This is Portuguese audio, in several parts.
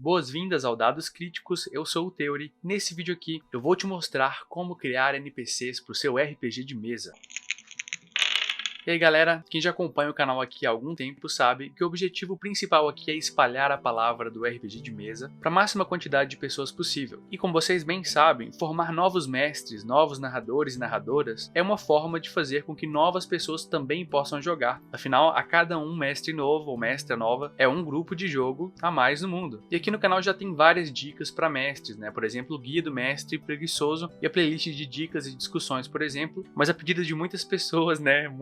Boas-vindas ao Dados Críticos, eu sou o Theory. Nesse vídeo aqui eu vou te mostrar como criar NPCs para o seu RPG de mesa. E aí galera, quem já acompanha o canal aqui há algum tempo sabe que o objetivo principal aqui é espalhar a palavra do RPG de mesa para a máxima quantidade de pessoas possível. E como vocês bem sabem, formar novos mestres, novos narradores e narradoras é uma forma de fazer com que novas pessoas também possam jogar. Afinal, a cada um mestre novo ou mestra nova é um grupo de jogo a mais no mundo. E aqui no canal já tem várias dicas para mestres, né? Por exemplo, o Guia do Mestre Preguiçoso e a playlist de dicas e discussões, por exemplo. Mas a pedido de muitas pessoas, né?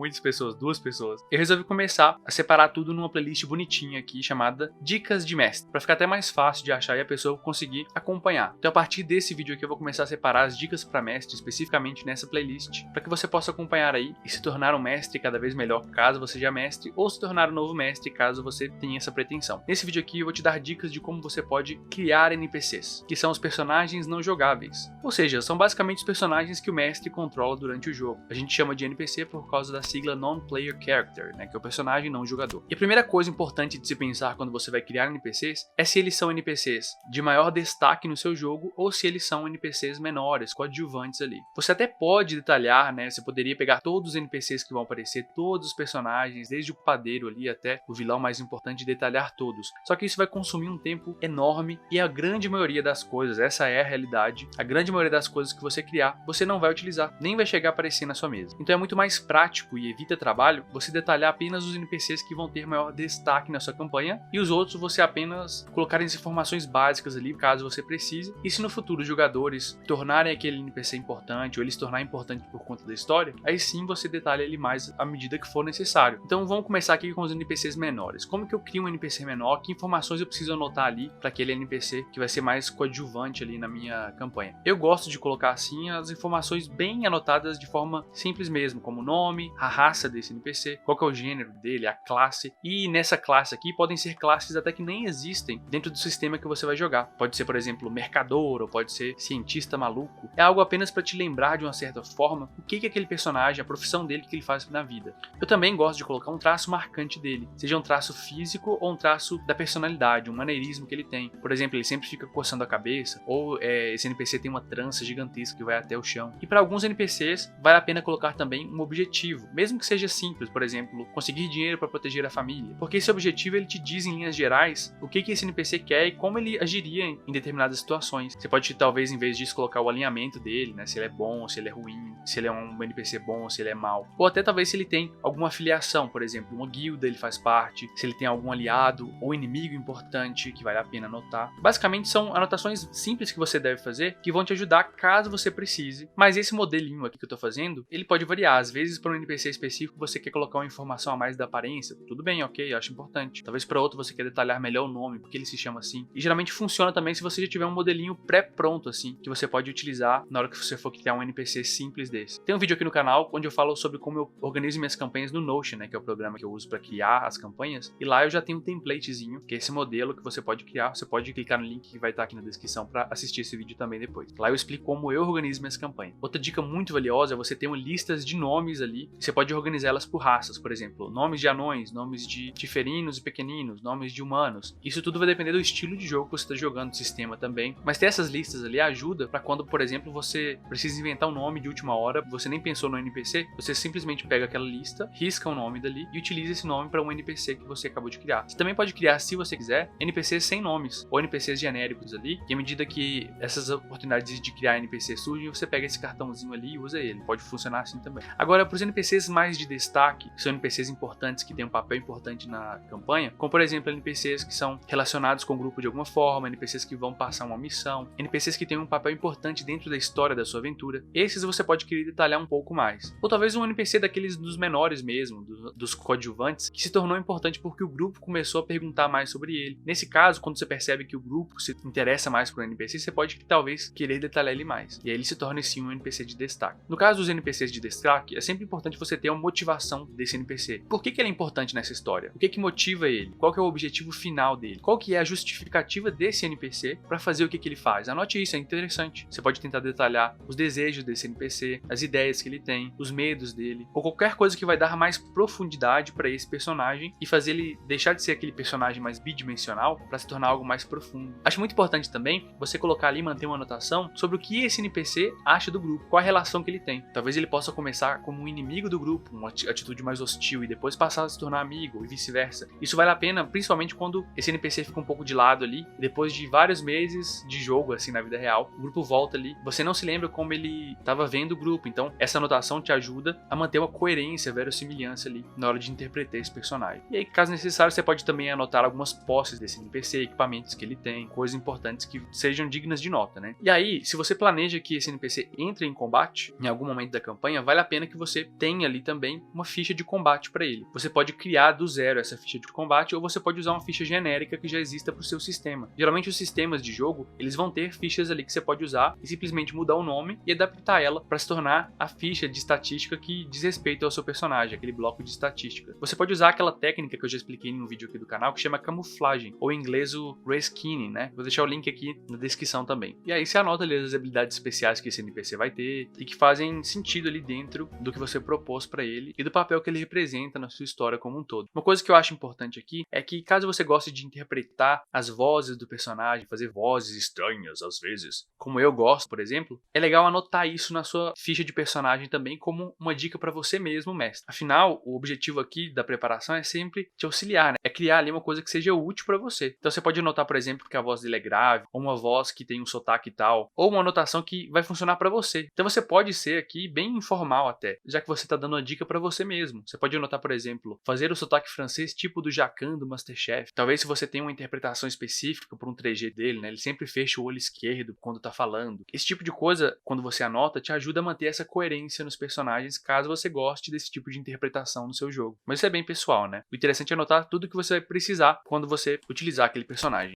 Duas pessoas. Eu resolvi começar a separar tudo numa playlist bonitinha aqui chamada Dicas de Mestre, para ficar até mais fácil de achar e a pessoa conseguir acompanhar. Então a partir desse vídeo aqui eu vou começar a separar as dicas para mestre especificamente nessa playlist, para que você possa acompanhar aí e se tornar um mestre cada vez melhor caso você seja mestre, ou se tornar um novo mestre caso você tenha essa pretensão. Nesse vídeo aqui eu vou te dar dicas de como você pode criar NPCs, que são os personagens não jogáveis. Ou seja, são basicamente os personagens que o mestre controla durante o jogo. A gente chama de NPC por causa da sigla Non-Player Character, né, que é o personagem não jogador. E a primeira coisa importante de se pensar quando você vai criar NPCs é se eles são NPCs de maior destaque no seu jogo ou se eles são NPCs menores, coadjuvantes ali. Você até pode detalhar, né, você poderia pegar todos os NPCs que vão aparecer, todos os personagens, desde o padeiro ali até o vilão mais importante, e detalhar todos. Só que isso vai consumir um tempo enorme e a grande maioria das coisas, essa é a realidade, a grande maioria das coisas que você criar, você não vai utilizar, nem vai chegar a aparecer na sua mesa. Então é muito mais prático e evita trabalho você detalhar apenas os NPCs que vão ter maior destaque na sua campanha e os outros você apenas colocar as informações básicas ali caso você precise, e se no futuro os jogadores tornarem aquele NPC importante ou ele se tornar importante por conta da história, aí sim você detalha ele mais à medida que for necessário. Então vamos começar aqui com os NPCs menores. Como que eu crio um NPC menor? Que informações eu preciso anotar ali para aquele NPC que vai ser mais coadjuvante ali na minha campanha? Eu gosto de colocar assim as informações bem anotadas de forma simples mesmo, como o nome, a raça desse NPC, qual que é o gênero dele, a classe, e nessa classe aqui podem ser classes até que nem existem dentro do sistema que você vai jogar. Pode ser, por exemplo, mercador, ou pode ser cientista maluco. É algo apenas para te lembrar de uma certa forma o que é aquele personagem, a profissão dele, que ele faz na vida. Eu também gosto de colocar um traço marcante dele, seja um traço físico ou um traço da personalidade, um maneirismo que ele tem. Por exemplo, ele sempre fica coçando a cabeça, ou esse NPC tem uma trança gigantesca que vai até o chão. E para alguns NPCs, vale a pena colocar também um objetivo, mesmo que seja simples, por exemplo, conseguir dinheiro para proteger a família, porque esse objetivo ele te diz em linhas gerais o que esse NPC quer e como ele agiria em determinadas situações. Você pode talvez em vez disso colocar o alinhamento dele, né, se ele é bom, se ele é ruim, se ele é um NPC bom ou se ele é mau, ou até talvez se ele tem alguma afiliação, por exemplo, uma guilda ele faz parte, se ele tem algum aliado ou inimigo importante que vale a pena anotar. Basicamente são anotações simples que você deve fazer que vão te ajudar caso você precise, mas esse modelinho aqui que eu tô fazendo, ele pode variar. Às vezes para um NPC específico você quer colocar uma informação a mais da aparência, tudo bem, ok, eu acho importante. Talvez para outro você quer detalhar melhor o nome, porque ele se chama assim. E geralmente funciona também se você já tiver um modelinho pré-pronto assim, que você pode utilizar na hora que você for criar um NPC simples desse. Tem um vídeo aqui no canal onde eu falo sobre como eu organizo minhas campanhas no Notion, né, que é o programa que eu uso para criar as campanhas, e lá eu já tenho um templatezinho, que é esse modelo que você pode criar. Você pode clicar no link que vai estar aqui na descrição para assistir esse vídeo também depois. Lá eu explico como eu organizo minhas campanhas. Outra dica muito valiosa é você ter listas de nomes ali, você pode organizar elas por raças, por exemplo, nomes de anões, nomes de ferinos e pequeninos, nomes de humanos. Isso tudo vai depender do estilo de jogo que você está jogando, do sistema também. Mas ter essas listas ali ajuda para quando, por exemplo, você precisa inventar um nome de última hora, você nem pensou no NPC, você simplesmente pega aquela lista, risca o nome dali e utiliza esse nome para um NPC que você acabou de criar. Você também pode criar, se você quiser, NPCs sem nomes ou NPCs genéricos ali, e à medida que essas oportunidades de criar NPC surgem, você pega esse cartãozinho ali e usa ele. Pode funcionar assim também. Agora, para os NPCs mais de destaque, que são NPCs importantes, que têm um papel importante na campanha, como por exemplo NPCs que são relacionados com o grupo de alguma forma, NPCs que vão passar uma missão, NPCs que têm um papel importante dentro da história da sua aventura, esses você pode querer detalhar um pouco mais. Ou talvez um NPC daqueles dos menores mesmo, dos coadjuvantes, que se tornou importante porque o grupo começou a perguntar mais sobre ele. Nesse caso, quando você percebe que o grupo se interessa mais por um NPC, você pode talvez querer detalhar ele mais, e aí ele se torna sim um NPC de destaque. No caso dos NPCs de destaque, é sempre importante você ter um motivação desse NPC. Por que ele é importante nessa história? O que motiva ele? Qual que é o objetivo final dele? Qual que é a justificativa desse NPC para fazer o que ele faz? Anote isso, é interessante. Você pode tentar detalhar os desejos desse NPC, as ideias que ele tem, os medos dele, ou qualquer coisa que vai dar mais profundidade para esse personagem e fazer ele deixar de ser aquele personagem mais bidimensional para se tornar algo mais profundo. Acho muito importante também você colocar ali e manter uma anotação sobre o que esse NPC acha do grupo, qual a relação que ele tem. Talvez ele possa começar como um inimigo do grupo, uma atitude mais hostil, e depois passar a se tornar amigo e vice-versa. Isso vale a pena, principalmente quando esse NPC fica um pouco de lado ali, e depois de vários meses de jogo assim na vida real, o grupo volta ali, você não se lembra como ele estava vendo o grupo, então essa anotação te ajuda a manter uma coerência, verossimilhança ali na hora de interpretar esse personagem. E aí, caso necessário, você pode também anotar algumas posses desse NPC, equipamentos que ele tem, coisas importantes que sejam dignas de nota, né? E aí, se você planeja que esse NPC entre em combate em algum momento da campanha, vale a pena que você tenha ali também uma ficha de combate para ele. Você pode criar do zero essa ficha de combate, ou você pode usar uma ficha genérica que já exista para o seu sistema. Geralmente os sistemas de jogo, eles vão ter fichas ali que você pode usar e simplesmente mudar o nome e adaptar ela para se tornar a ficha de estatística que diz respeito ao seu personagem, aquele bloco de estatística. Você pode usar aquela técnica que eu já expliquei em um vídeo aqui do canal, que chama camuflagem, ou em inglês o reskinning, né? Vou deixar o link aqui na descrição também. E aí você anota ali as habilidades especiais que esse NPC vai ter e que fazem sentido ali dentro do que você propôs para ele e do papel que ele representa na sua história como um todo. Uma coisa que eu acho importante aqui é que, caso você goste de interpretar as vozes do personagem, fazer vozes estranhas às vezes, como eu gosto, por exemplo, é legal anotar isso na sua ficha de personagem também como uma dica para você mesmo, mestre. Afinal, o objetivo aqui da preparação é sempre te auxiliar, né? É criar ali uma coisa que seja útil para você. Então você pode anotar, por exemplo, que a voz dele é grave, ou uma voz que tem um sotaque e tal, ou uma anotação que vai funcionar para você. Então você pode ser aqui bem informal até, já que você está dando uma dica para você mesmo. Você pode anotar, por exemplo, fazer o sotaque francês tipo do Jacan do MasterChef. Talvez se você tem uma interpretação específica para um 3G dele, né? Ele sempre fecha o olho esquerdo quando tá falando. Esse tipo de coisa, quando você anota, te ajuda a manter essa coerência nos personagens, caso você goste desse tipo de interpretação no seu jogo. Mas isso é bem pessoal, né? O interessante é anotar tudo que você vai precisar quando você utilizar aquele personagem.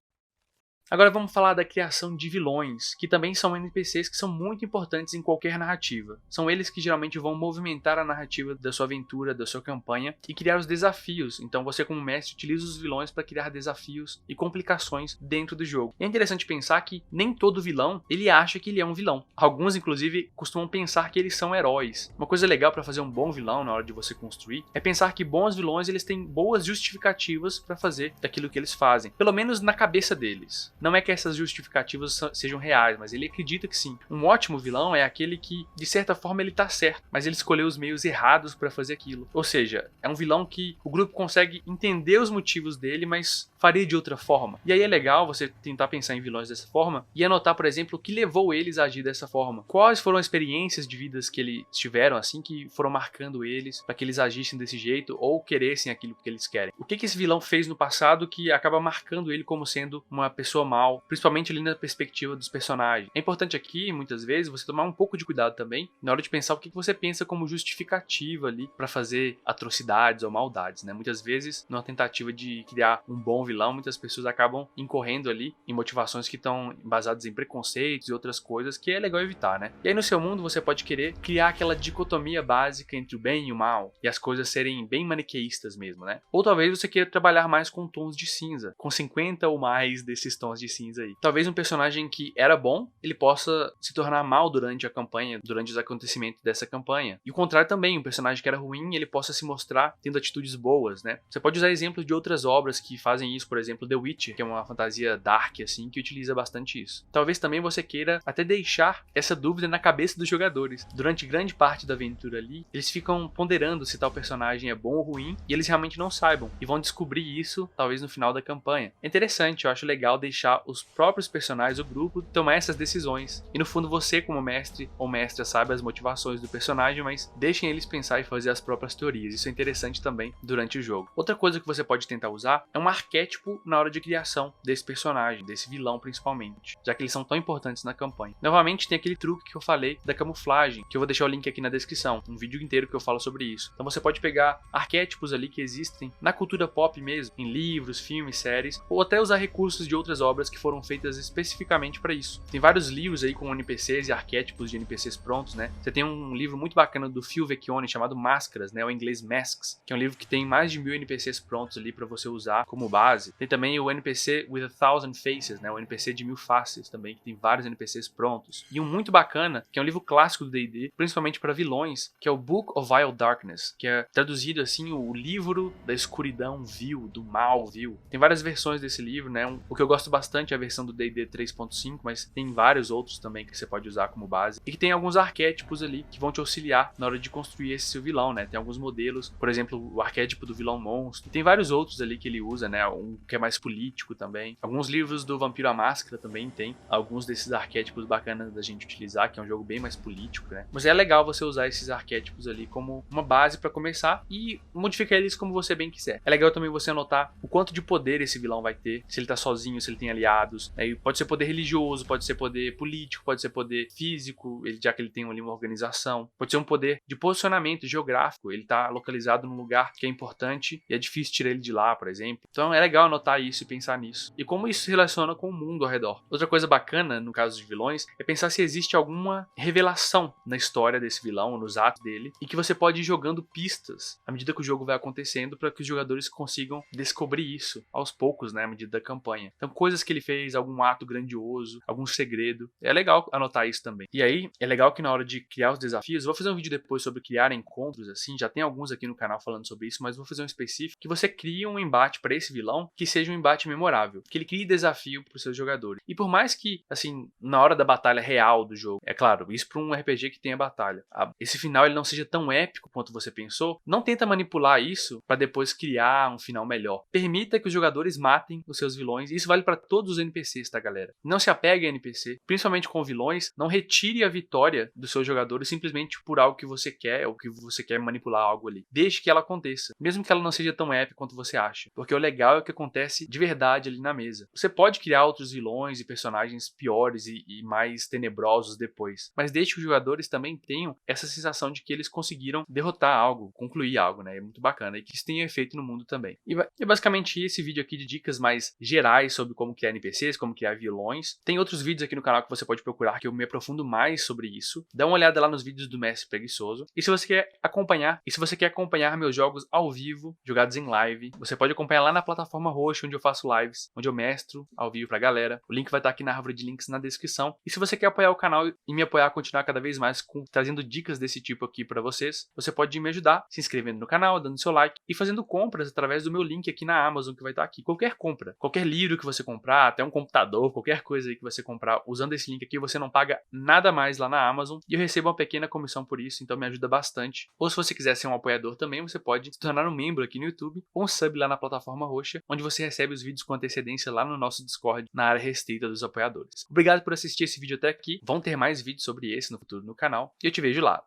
Agora vamos falar da criação de vilões, que também são NPCs que são muito importantes em qualquer narrativa. São eles que geralmente vão movimentar a narrativa da sua aventura, da sua campanha e criar os desafios. Então você, como mestre, utiliza os vilões para criar desafios e complicações dentro do jogo. E é interessante pensar que nem todo vilão, ele acha que ele é um vilão. Alguns, inclusive, costumam pensar que eles são heróis. Uma coisa legal para fazer um bom vilão na hora de você construir é pensar que bons vilões, eles têm boas justificativas para fazer daquilo que eles fazem. Pelo menos na cabeça deles. Não é que essas justificativas sejam reais, mas ele acredita que sim. Um ótimo vilão é aquele que, de certa forma, ele tá certo, mas ele escolheu os meios errados para fazer aquilo. Ou seja, é um vilão que o grupo consegue entender os motivos dele, mas faria de outra forma. E aí é legal você tentar pensar em vilões dessa forma e anotar, por exemplo, o que levou eles a agir dessa forma. Quais foram as experiências de vidas que eles tiveram, assim, que foram marcando eles para que eles agissem desse jeito ou queressem aquilo que eles querem. O que esse vilão fez no passado que acaba marcando ele como sendo uma pessoa mal, principalmente ali na perspectiva dos personagens. É importante aqui, muitas vezes, você tomar um pouco de cuidado também na hora de pensar o que você pensa como justificativa ali para fazer atrocidades ou maldades, né? Muitas vezes, numa tentativa de criar um bom vilão, muitas pessoas acabam incorrendo ali em motivações que estão embasadas em preconceitos e outras coisas que é legal evitar, né? E aí no seu mundo você pode querer criar aquela dicotomia básica entre o bem e o mal e as coisas serem bem maniqueístas mesmo, né? Ou talvez você queira trabalhar mais com tons de cinza, com 50 ou mais desses tons de cinza aí. Talvez um personagem que era bom, ele possa se tornar mal durante a campanha, durante os acontecimentos dessa campanha. E o contrário também, um personagem que era ruim, ele possa se mostrar tendo atitudes boas, né? Você pode usar exemplos de outras obras que fazem isso, por exemplo, The Witcher, que é uma fantasia dark, assim, que utiliza bastante isso. Talvez também você queira até deixar essa dúvida na cabeça dos jogadores. Durante grande parte da aventura ali, eles ficam ponderando se tal personagem é bom ou ruim, e eles realmente não saibam, e vão descobrir isso, talvez no final da campanha. É interessante, eu acho legal deixar os próprios personagens, o grupo, tomar essas decisões. E no fundo você, como mestre ou mestra, sabe as motivações do personagem, mas deixem eles pensar e fazer as próprias teorias. Isso é interessante também durante o jogo. Outra coisa que você pode tentar usar é um arquétipo na hora de criação desse personagem, desse vilão principalmente, já que eles são tão importantes na campanha. Novamente tem aquele truque que eu falei da camuflagem, que eu vou deixar o link aqui na descrição, um vídeo inteiro que eu falo sobre isso. Então você pode pegar arquétipos ali que existem na cultura pop mesmo, em livros, filmes, séries, ou até usar recursos de outras obras obras que foram feitas especificamente para isso. Tem vários livros aí com NPCs e arquétipos de NPCs prontos, né? Você tem um livro muito bacana do Phil Vecchione chamado Máscaras, né? O inglês Masks, que é um livro que tem mais de 1000 NPCs prontos ali para você usar como base. Tem também o NPC with 1000 Faces, né? O NPC de 1000 faces também, que tem vários NPCs prontos. E um muito bacana, que é um livro clássico do D&D, principalmente para vilões, que é o Book of Vile Darkness, que é traduzido assim, o livro da escuridão vil, do mal vil. Tem várias versões desse livro, né? O que eu gosto bastante é a versão do D&D 3.5, mas tem vários outros também que você pode usar como base. E que tem alguns arquétipos ali que vão te auxiliar na hora de construir esse seu vilão, né? Tem alguns modelos, por exemplo, o arquétipo do vilão monstro. Tem vários outros ali que ele usa, né? Um que é mais político também. Alguns livros do Vampiro à Máscara também tem alguns desses arquétipos bacanas da gente utilizar, que é um jogo bem mais político, né? Mas é legal você usar esses arquétipos ali como uma base para começar e modificar eles como você bem quiser. É legal também você anotar o quanto de poder esse vilão vai ter, se ele tá sozinho, se ele tem aliados, né? E pode ser poder religioso, pode ser poder político, pode ser poder físico, já que ele tem ali uma organização, pode ser um poder de posicionamento geográfico, ele tá localizado num lugar que é importante e é difícil tirar ele de lá, por exemplo. Então é legal anotar isso e pensar nisso. E como isso se relaciona com o mundo ao redor. Outra coisa bacana, no caso de vilões, é pensar se existe alguma revelação na história desse vilão, nos atos dele, e que você pode ir jogando pistas à medida que o jogo vai acontecendo para que os jogadores consigam descobrir isso aos poucos, né, à medida da campanha. Então coisas que ele fez, algum ato grandioso, algum segredo. É legal anotar isso também. E aí, é legal que na hora de criar os desafios, eu vou fazer um vídeo depois sobre criar encontros, assim, já tem alguns aqui no canal falando sobre isso, mas vou fazer um específico, que você cria um embate para esse vilão que seja um embate memorável, que ele crie desafio para os seus jogadores. E por mais que, assim, na hora da batalha real do jogo, é claro, isso para um RPG que tem a batalha, esse final ele não seja tão épico quanto você pensou, não tenta manipular isso para depois criar um final melhor. Permita que os jogadores matem os seus vilões, e isso vale para todos os NPCs, tá, galera? Não se apegue a NPC, principalmente com vilões, não retire a vitória dos seus jogadores simplesmente por algo que você quer, ou que você quer manipular algo ali. Deixe que ela aconteça, mesmo que ela não seja tão épica quanto você acha, porque o legal é o que acontece de verdade ali na mesa. Você pode criar outros vilões e personagens piores e mais tenebrosos depois, mas deixe que os jogadores também tenham essa sensação de que eles conseguiram derrotar algo, concluir algo, né? É muito bacana e que isso tenha efeito no mundo também. E é basicamente esse vídeo aqui de dicas mais gerais sobre como criar NPCs, como criar vilões. Tem outros vídeos aqui no canal que você pode procurar que eu me aprofundo mais sobre isso. Dá uma olhada lá nos vídeos do Mestre Preguiçoso. E se você quer acompanhar meus jogos ao vivo, jogados em live, você pode acompanhar lá na plataforma roxa, onde eu faço lives, onde eu mestro ao vivo pra galera. O link vai estar aqui na árvore de links na descrição. E se você quer apoiar o canal e me apoiar a continuar cada vez mais trazendo dicas desse tipo aqui pra vocês, você pode me ajudar se inscrevendo no canal, dando seu like e fazendo compras através do meu link aqui na Amazon que vai estar aqui. Qualquer compra, qualquer livro que você comprar, até um computador, qualquer coisa aí que você comprar usando esse link aqui, você não paga nada mais lá na Amazon e eu recebo uma pequena comissão por isso, então me ajuda bastante. Ou se você quiser ser um apoiador também, você pode se tornar um membro aqui no YouTube ou um sub lá na plataforma roxa, onde você recebe os vídeos com antecedência lá no nosso Discord, na área restrita dos apoiadores. Obrigado por assistir esse vídeo até aqui, vão ter mais vídeos sobre esse no futuro no canal e eu te vejo lá.